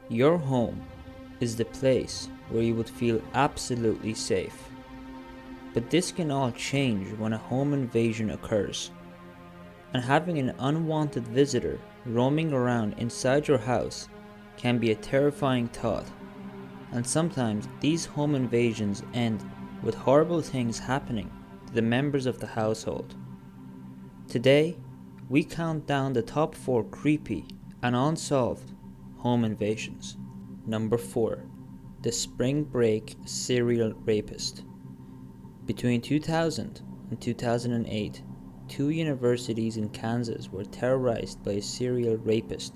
Your home is the place where you would feel absolutely safe. But this can all change when a home invasion occurs. And having an unwanted visitor roaming around inside your house can be a terrifying thought. And sometimes these home invasions end with horrible things happening to the members of the household. Today, we count down the top 4 creepy and unsolved home invasions. Number 4. The Spring Break Serial Rapist. Between 2000 and 2008, 2 universities in Kansas were terrorized by a serial rapist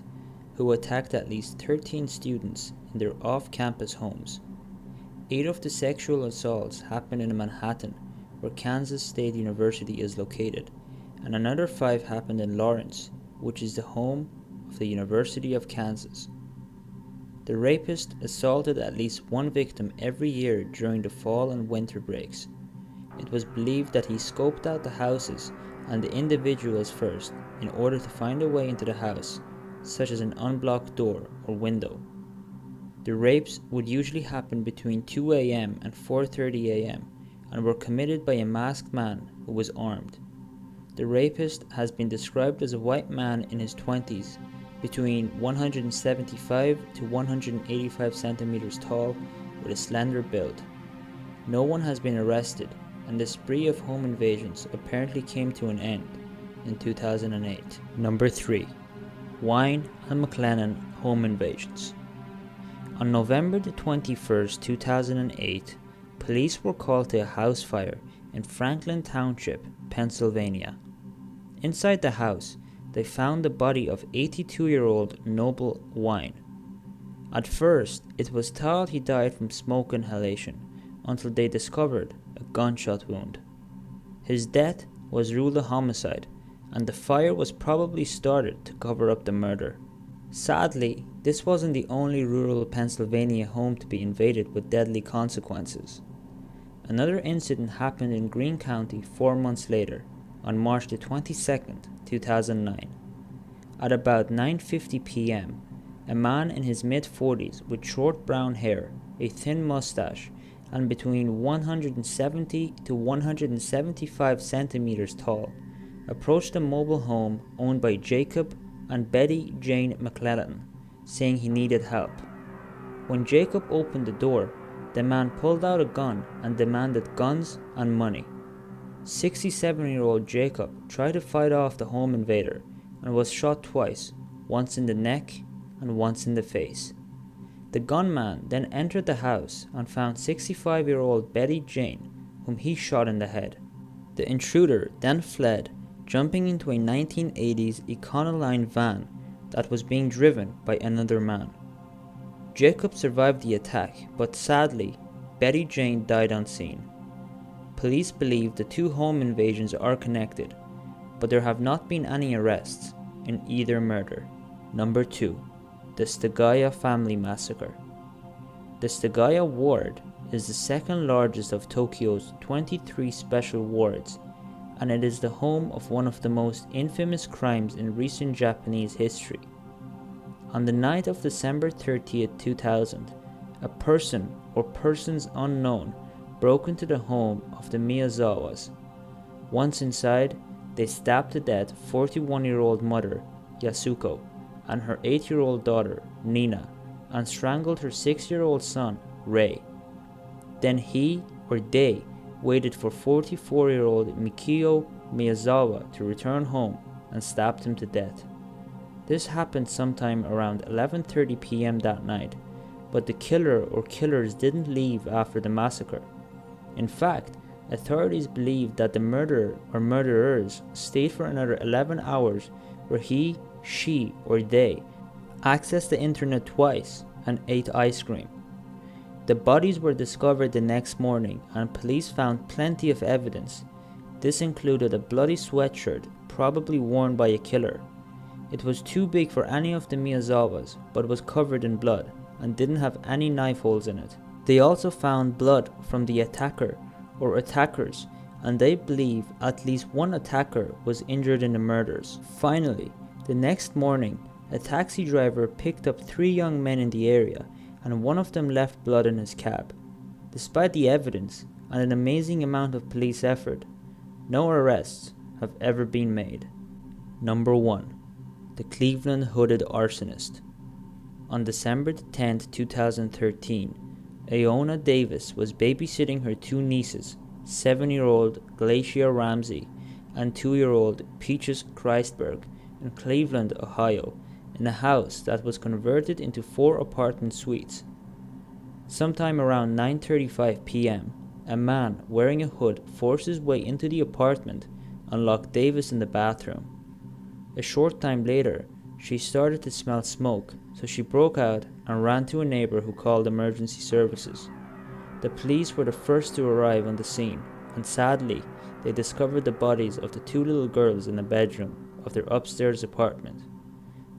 who attacked at least 13 students in their off-campus homes. 8 of the sexual assaults happened in Manhattan, where Kansas State University is located, and another 5 happened in Lawrence, which is the home of the University of Kansas. The rapist assaulted at least one victim every year during the fall and winter breaks. It was believed that he scoped out the houses and the individuals first in order to find a way into the house, such as an unblocked door or window. The rapes would usually happen between 2 a.m. and 4:30 a.m. and were committed by a masked man who was armed. The rapist has been described as a white man in his 20s, between 175 to 185 centimeters tall, with a slender build. No one has been arrested, and the spree of home invasions apparently came to an end in 2008. Number 3. Wine and McLennan home invasions. On November the 21st, 2008, police were called to a house fire in Franklin Township, Pennsylvania. Inside the house, they found the body of 82-year-old Noble Wine. At first, it was thought he died from smoke inhalation until they discovered a gunshot wound. His death was ruled a homicide, and the fire was probably started to cover up the murder. Sadly, this wasn't the only rural Pennsylvania home to be invaded with deadly consequences. Another incident happened in Greene County 4 months later, on March the 22nd, 2009. At about 9:50 p.m., a man in his mid-40s with short brown hair, a thin mustache, and between 170 to 175 centimeters tall, approached a mobile home owned by Jacob and Betty Jane McLennan, saying he needed help. When Jacob opened the door, the man pulled out a gun and demanded guns and money. 67-year-old Jacob tried to fight off the home invader and was shot twice, once in the neck and once in the face. The gunman then entered the house and found 65-year-old Betty Jane, whom he shot in the head. The intruder then fled, jumping into a 1980s Econoline van that was being driven by another man. Jacob survived the attack, but sadly, Betty Jane died on scene. Police believe the 2 home invasions are connected, but there have not been any arrests in either murder. Number 2. The Thegaya Family Massacre. The Thegaya ward is the second largest of Tokyo's 23 special wards, and it is the home of one of the most infamous crimes in recent Japanese history. On the night of December 30th, 2000, a person or persons unknown broke into the home of the Miyazawas. Once inside, they stabbed to death 41-year-old mother, Yasuko, and her 8-year-old daughter, Nina, and strangled her 6-year-old son, Rei. Then he or they waited for 44-year-old Mikio Miyazawa to return home and stabbed him to death. This happened sometime around 11:30 p.m. that night, but the killer or killers didn't leave after the massacre. In fact, authorities believe that the murderer or murderers stayed for another 11 hours, where he, she, or they accessed the internet twice and ate ice cream. The bodies were discovered the next morning, and police found plenty of evidence. This included a bloody sweatshirt, probably worn by a killer. It was too big for any of the Miyazawas, but was covered in blood and didn't have any knife holes in it. They also found blood from the attacker or attackers, and they believe at least one attacker was injured in the murders. Finally, the next morning, a taxi driver picked up 3 young men in the area and one of them left blood in his cab. Despite the evidence and an amazing amount of police effort, no arrests have ever been made. Number 1. The Cleveland Hooded Arsonist. On December 10, 2013, Aona Davis was babysitting her 2 nieces, 7-year-old Glacia Ramsey and 2-year-old Peaches Christberg, in Cleveland, Ohio, in a house that was converted into 4 apartment suites. Sometime around 9:35 p.m., a man wearing a hood forced his way into the apartment and locked Davis in the bathroom. A short time later, she started to smell smoke, so she broke out and ran to a neighbor who called emergency services. The police were the first to arrive on the scene, and sadly, they discovered the bodies of the 2 little girls in the bedroom of their upstairs apartment.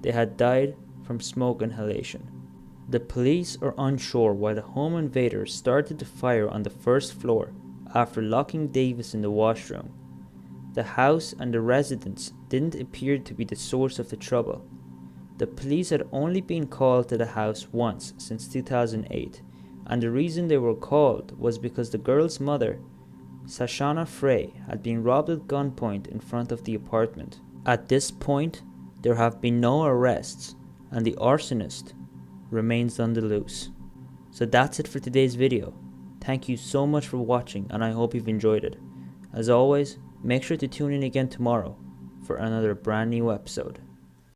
They had died from smoke inhalation. The police are unsure why the home invaders started to fire on the first floor after locking Davis in the washroom. The house and the residents didn't appear to be the source of the trouble. The police had only been called to the house once since 2008, and the reason they were called was because the girl's mother, Sashana Frey, had been robbed at gunpoint in front of the apartment. At this point, there have been no arrests, and the arsonist remains on the loose. So that's it for today's video. Thank you so much for watching, and I hope you've enjoyed it. As always, make sure to tune in again tomorrow for another brand new episode.